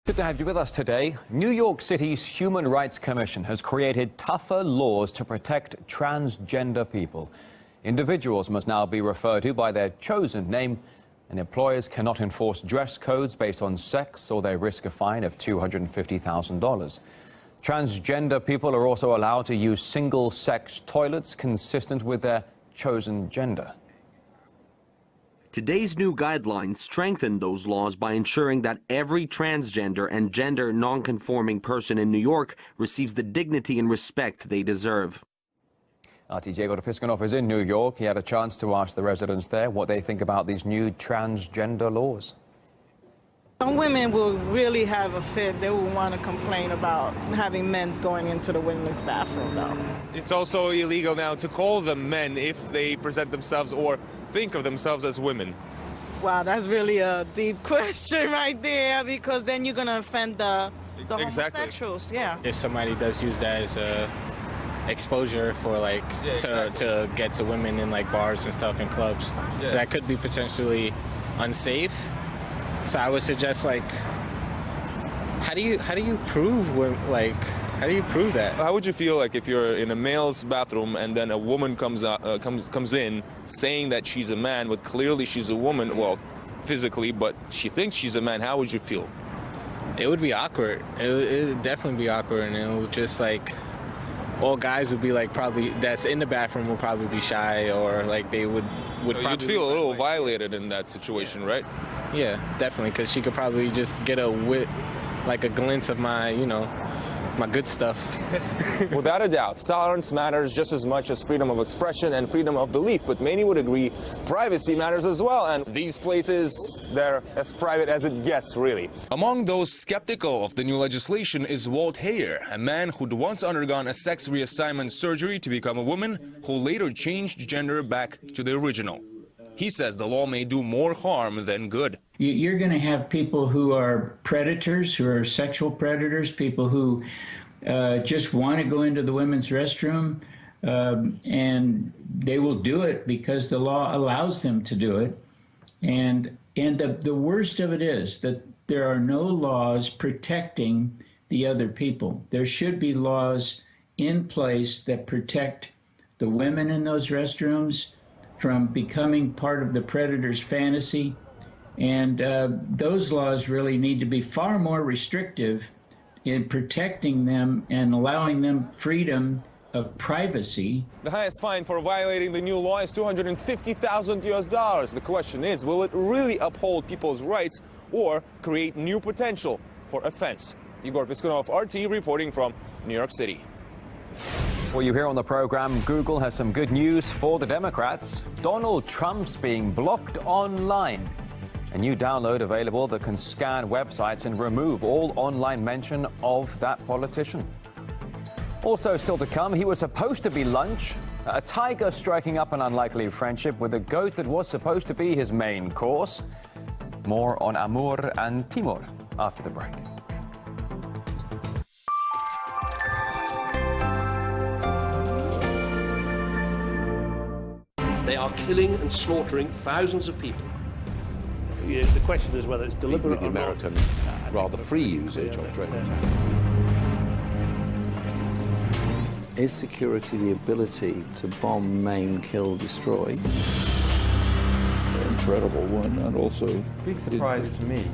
Good to have you with us today. New York City's Human Rights Commission has created tougher laws to protect transgender people. Individuals must now be referred to by their chosen name, and employers cannot enforce dress codes based on sex, or they risk a fine of $250,000. Transgender people are also allowed to use single-sex toilets consistent with their chosen gender. Today's new guidelines strengthen those laws by ensuring that every transgender and gender non-conforming person in New York receives the dignity and respect they deserve. RT's Diego Piskunov is in New York. He had a chance to ask the residents there what they think about these new transgender laws. Some women will really have a fit. They will want to complain about having men going into the women's bathroom, though. It's also illegal now to call them men if they present themselves or think of themselves as women. Wow, that's really a deep question right there, because then you're going to offend the homosexuals. Yeah. If somebody does use that as a exposure for to get to women in like bars and stuff and clubs, so that could be potentially unsafe. So I would suggest, how do you prove how do you prove that? How would you feel like if you're in a male's bathroom and then a woman comes in saying that she's a man, but clearly she's a woman, well, physically, but she thinks she's a man? How would you feel? It would be awkward. It would definitely be awkward, and it would just all guys would be probably that's in the bathroom will probably be shy, or they would so you'd feel a little violated in that situation, right? Yeah, definitely, because she could probably just get a glimpse of my, my good stuff. Without a doubt, tolerance matters just as much as freedom of expression and freedom of belief, but many would agree privacy matters as well, and these places, they're as private as it gets, really. Among those skeptical of the new legislation is Walt Heyer, a man who'd once undergone a sex reassignment surgery to become a woman, who later changed gender back to the original. He says the law may do more harm than good. You're going to have people who are predators, who are sexual predators, people who just want to go into the women's restroom, and they will do it because the law allows them to do it. And the worst of it is that there are no laws protecting the other people. There should be laws in place that protect the women in those restrooms from becoming part of the predator's fantasy. And those laws really need to be far more restrictive in protecting them and allowing them freedom of privacy. The highest fine for violating the new law is $250,000 US. The question is, will it really uphold people's rights or create new potential for offense? Igor Piskunov, RT, reporting from New York City. Well, you hear on the program, Google has some good news for the Democrats. Donald Trump's being blocked online. A new download available that can scan websites and remove all online mention of that politician. Also still to come, he was supposed to be lunch. A tiger striking up an unlikely friendship with a goat that was supposed to be his main course. More on Amur and Timur after the break. They are killing and slaughtering thousands of people. The question is whether it's deliberate with the or not. American, rather free usage of drone attacks. Is security the ability to bomb, maim, kill, destroy? An incredible one, and also big surprise to me.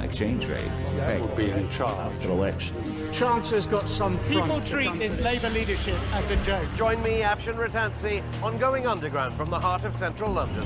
Exchange rate Will be in charge after election. Chancellor's got some front. People treat this Labour leadership as a joke. Join me, Afshin Rattansi, on Going Underground from the heart of central London.